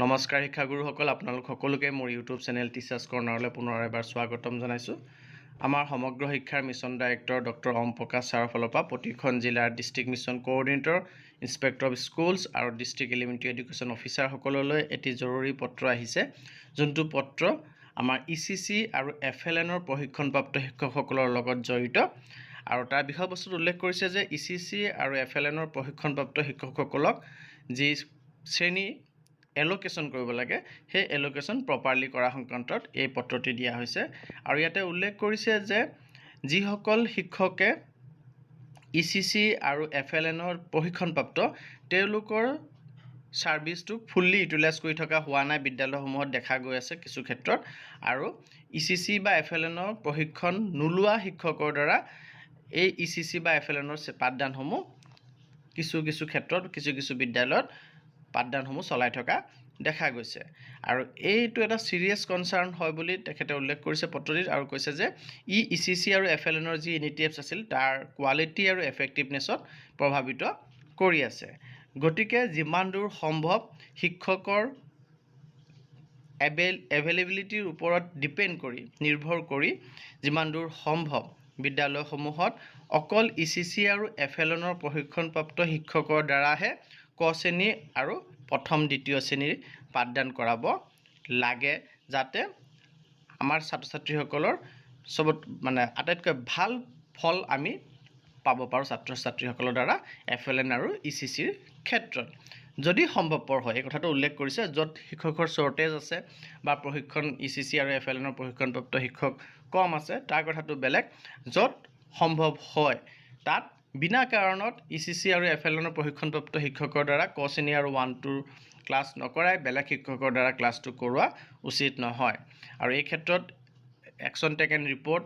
নমস্কাৰ শিক্ষাগুৰুসকল আপোনালোক সকলোকে মোৰ ইউটিউব চেনেল টিচাৰ্ছ কৰ্ণাৰলৈ পুনৰ এবাৰ স্বাগতম জনাইছোঁ। আমাৰ সমগ্ৰ শিক্ষাৰ মিছন ডাইৰেক্টৰ ডক্টৰ ওম প্ৰকাশ ছাৰৰ ফালৰ পৰা প্ৰতিখন জিলাৰ district mission coordinator, inspector of schools আৰু ডিষ্ট্ৰিক্ট এলিমেণ্টাৰী এডুকেশ্যন অফিচাৰসকললৈ এটি জৰুৰী পত্ৰ আহিছে, যোনটো পত্ৰ আমাৰ ECC আৰু FLNৰ প্ৰশিক্ষণপ্ৰাপ্ত শিক্ষকসকলৰ লগত জড়িত। আৰু তাৰ বিষয়বস্তুত উল্লেখ কৰিছে যে ECC আৰু FLNৰ প্ৰশিক্ষণপ্ৰাপ্ত শিক্ষকসকলক যি শ্ৰেণী এলোকেশ্যন কৰিব লাগে সেই এলোকেশ্যন প্ৰপাৰলি কৰা সংক্ৰান্তত এই পত্ৰটি দিয়া হৈছে। আৰু ইয়াতে উল্লেখ কৰিছে যে যিসকল শিক্ষকে ECC আৰু FLNৰ প্ৰশিক্ষণপ্ৰাপ্ত তেওঁলোকৰ ছাৰ্ভিচটো ফুল্লি ইউটিলাইজ কৰি থকা হোৱা নাই বিদ্যালয়সমূহত দেখা গৈ আছে কিছু ক্ষেত্ৰত। আৰু ECC বা FLNৰ প্ৰশিক্ষণ নোলোৱা শিক্ষকৰ দ্বাৰা এই ECC বা FLNৰ পাঠদানসমূহ কিছু ক্ষেত্ৰত কিছু বিদ্যালয়ত পাঠদানসমূহ চলাই থকা দেখা গৈছে। আৰু এইটো এটা চিৰিয়াছ কনচাৰ্ণ হয় বুলি তেখেতে উল্লেখ কৰিছে পত্ৰটিত, আৰু কৈছে যে ECC আৰু FLNৰ যি ইনিটিভছ আছিল তাৰ কোৱালিটি আৰু এফেক্টিভনেছত প্ৰভাৱিত কৰি আছে। গতিকে যিমান দূৰ সম্ভৱ শিক্ষকৰ এভেইলেবিলিটিৰ ওপৰত নিৰ্ভৰ কৰি যিমান দূৰ সম্ভৱ বিদ্যালয়সমূহত অকল ECC আৰু FLNৰ প্ৰশিক্ষণপ্ৰাপ্ত শিক্ষকৰ দ্বাৰাহে ক শ্ৰেণী আৰু প্ৰথম দ্বিতীয় শ্ৰেণীৰ পাঠদান কৰাব লাগে, যাতে আমাৰ ছাত্ৰ ছাত্ৰীসকলৰ আটাইতকৈ ভাল ফল আমি পাব পাৰোঁ ছাত্ৰ ছাত্ৰীসকলৰ দ্বাৰা FLN আৰু ECCৰ ক্ষেত্ৰত। যদি সম্ভৱপৰ হয় এই কথাটো উল্লেখ কৰিছে, য'ত শিক্ষকৰ শ্বৰ্টেজ আছে বা প্ৰশিক্ষণ ECC আৰু FLNৰ প্ৰশিক্ষণপ্ৰাপ্ত শিক্ষক কম আছে তাৰ কথাটো বেলেগ। য'ত সম্ভৱ হয় তাত বিনা কাৰণত ECC আৰু FLNৰ প্ৰশিক্ষণপ্ৰাপ্ত শিক্ষকৰ দ্বাৰা ক শ্ৰেণী আৰু 1-2 ক্লাছ নকৰাই বেলেগ শিক্ষকৰ দ্বাৰা ক্লাছটো কৰোৱা উচিত নহয়। আৰু এই ক্ষেত্ৰত একশ্যন টেকেন ৰিপৰ্ট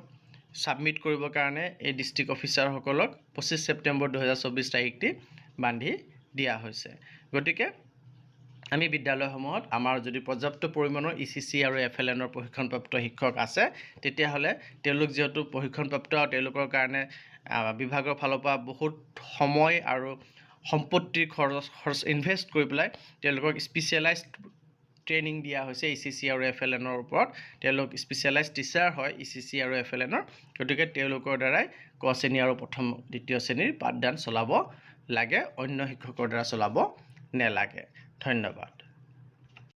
ছাবমিট কৰিবৰ কাৰণে এই ডিষ্ট্ৰিক্ট অফিচাৰসকলক 25 ছেপ্টেম্বৰ 2024 তাৰিখটি বান্ধি দিয়া হৈছে। গতিকে আমি বিদ্যালয়সমূহত আমাৰ যদি পৰ্যাপ্ত পৰিমাণৰ ECC আৰু FLNৰ প্ৰশিক্ষণপ্ৰাপ্ত শিক্ষক আছে তেতিয়াহ'লে তেওঁলোক যিহেতু প্ৰশিক্ষণপ্ৰাপ্ত আৰু তেওঁলোকৰ কাৰণে বিভাগৰ ফালৰ পৰা বহুত সময় আৰু সম্পত্তিৰ খৰচ ইনভেষ্ট কৰি পেলাই তেওঁলোকক স্পেচিয়েলাইজড ট্ৰেইনিং দিয়া হৈছে ECC আৰু FLNৰ ওপৰত। তেওঁলোক স্পেচিয়েলাইজড টিচাৰ হয় ECC আৰু FLNৰ। গতিকে তেওঁলোকৰ দ্বাৰাই ক শ্ৰেণী আৰু প্ৰথম দ্বিতীয় শ্ৰেণীৰ পাঠদান চলাব লাগে, অন্য শিক্ষকৰ দ্বাৰা চলাব নেলাগে। ধন্যবাদ।